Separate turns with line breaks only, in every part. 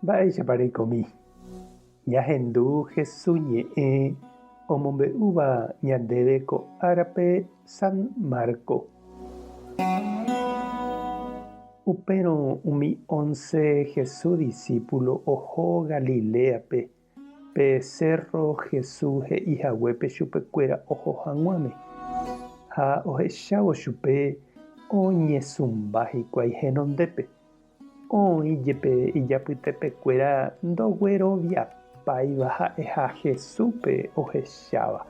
Mba'éichapareikomi. Ñahendu Jesús ñe'ẽ omombe'úva ñandéve ko árape San Marco. Upérõ umi 11 Jesús discípulo oho Galileape pe Cerro Jesús he'ihaguépe chupekuéra oho hag̃uáme ha ohechávo chupe oñesũmba hikuái henondépe. Oĩjepe ijapytepekuéra ndogueroviapáiva ha'eha Jesúspe ohecháva.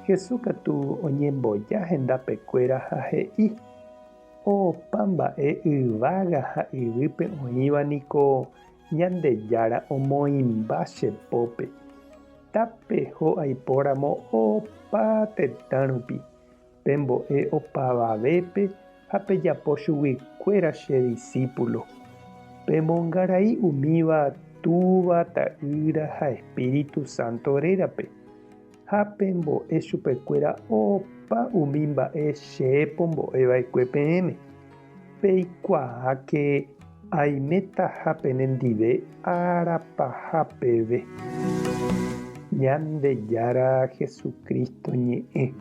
Jesús katu oñemboja hendapekuéra ha he'i opa mba'e yvága ha yvýpe oĩva niko Ñandejára omoĩmba chepópe. Tapeho aipóramo opa tetã rupi pembo'e opavavépe ha pejapo chuguikuéra che discípulo. Pemongarai umíva túva, ta'ýra ha Espíritu Santo rérape ha pembo'e chupekuéra opa umi mba'e chépo mbo'eva'ekue peẽme. Peikuaáke aimétaha penendive arapahapeve. Ñandejára Jesucristo ñe'ẽ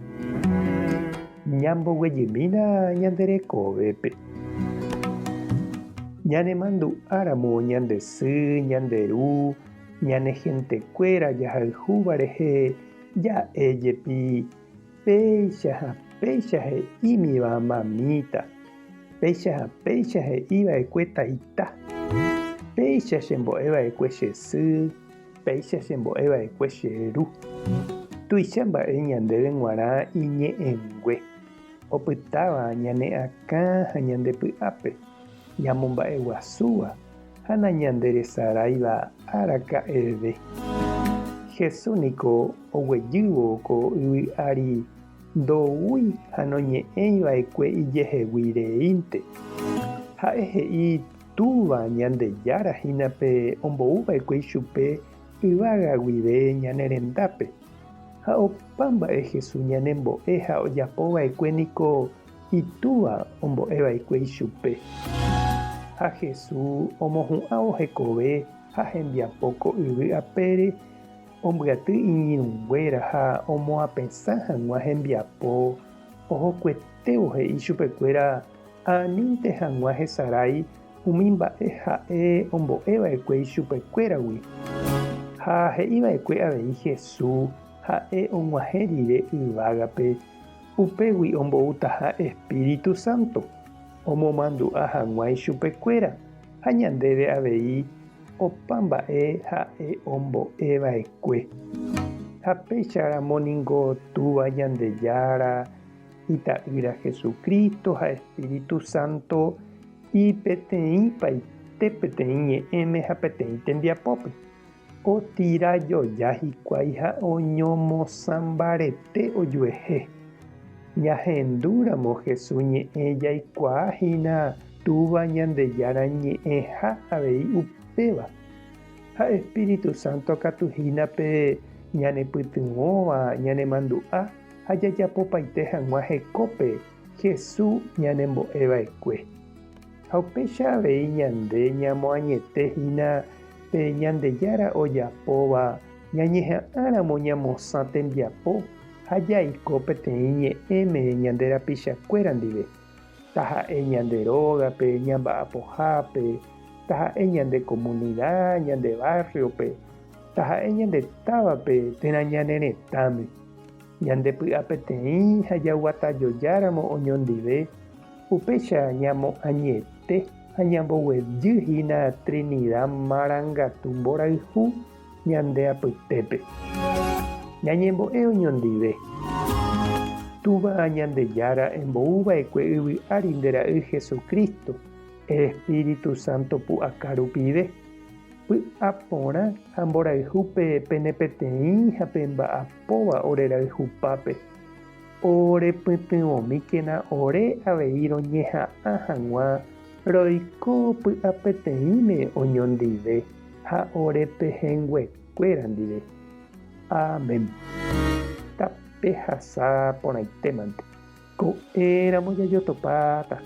ñamboguejýmina ñanderekovépe. Ñanemandu'áramo ñande sy, ñanderu, ñanehentekuéra jahayhúva rehe ja'éjepi péicha ha péicha he'ímiva mamíta, péicha ha péicha he'íva'ekue taita, péicha chembo'eva'ekue che sy, péicha chembo'eva'ekue che ru. Tuicha mba'e ñandéve g̃uarã iñe'ẽngue opytáva ñane akã ha ñandepy'ápe ñamomba'eguasúva ha nañanderesaráiva araka'eve. Jesús niko oguejývo ko yvy ári ndoúi ha noñe'ẽiva'ekue ijeheguireínte. Ha'e he'i túva Ñandejára hínape omboúva'ekue ichupe yvága guive ñane rendápe. Ha opa mba'e Jesús ñanembo'e ha ojapova'ekue niko itúva ombo'eva'ekue ichupe. Ha Jesús omohu'ãvo hekove ha hembiapo ko yvy apére ombyaty iñirũnguéra ha omoapesã hag̃ua hembiapo ohokuetévo he'i chupekuéra anínte hag̃ua hesarái umi mba'e ha'e ombo'eva'ekue ichupekuéragui. Ha he'íva'ekue avei Jesús ha'e og̃uahẽ rire yvágape upégui ombo'utaha Espíritu Santo omomandu'a hag̃ua ichupekuéra ha ñandéve avei opa mba'e ha'e ombo'eva'ekue. Ha péicharamo niko túva Ñandejára, ita'ýra Jesucristo ha Espíritu Santo ipeteĩ paite peteĩ ñe'ẽme ha peteĩ tembiapópe. Otirajoja hikuái ha oñomosãmbarete ojuehe. Ñahendúramo Jesús ñe'ẽ jaikuaahína túva Ñandejára ñe'ẽha avei upéva. Ha Espíritu Santo katuhína pe ñanepytyvõva ñanemandu'a ha jajapopaite hag̃ua hekópe Jesús ñanembo'eva'ekue. Ha upéicha avei ñande ñamoañetehína pe Ñandejára ojapóva ñañeha'ãramo ñamosã tembiapo ha jaiko peteĩ ñe'ẽme ñande rapichakuéra ndive. Taha'e ñande rógape, ñamba'apohápe, taha'e ñande comunidad, ñande barriope, taha'e ñande távape térã ñane retãme. Ñandepy'a peteĩ ha jaguatajojáramo oñondive upéicha ñamo'ãñete ha ñamboguejýhína Trinidad marangatu mborayhu ñande apytépe. Ñañembo'e oñondive. Túva Ñandejára emboúva'ekue yvy ári nde ra'y Jesucristo Espíritu Santo pu'aka rupive. Py'a porã ha mborayhúpe pene peteĩ ha pemba'apóva ore rayhupápe. Orepytyvõmíkena ore avei roñeha'ã hag̃ua roiko py'a peteĩme oñondive ha orepehenguekuéra ndive. Amén. Tapehasa porãitémante. Ko'ẽramo jajotopáta.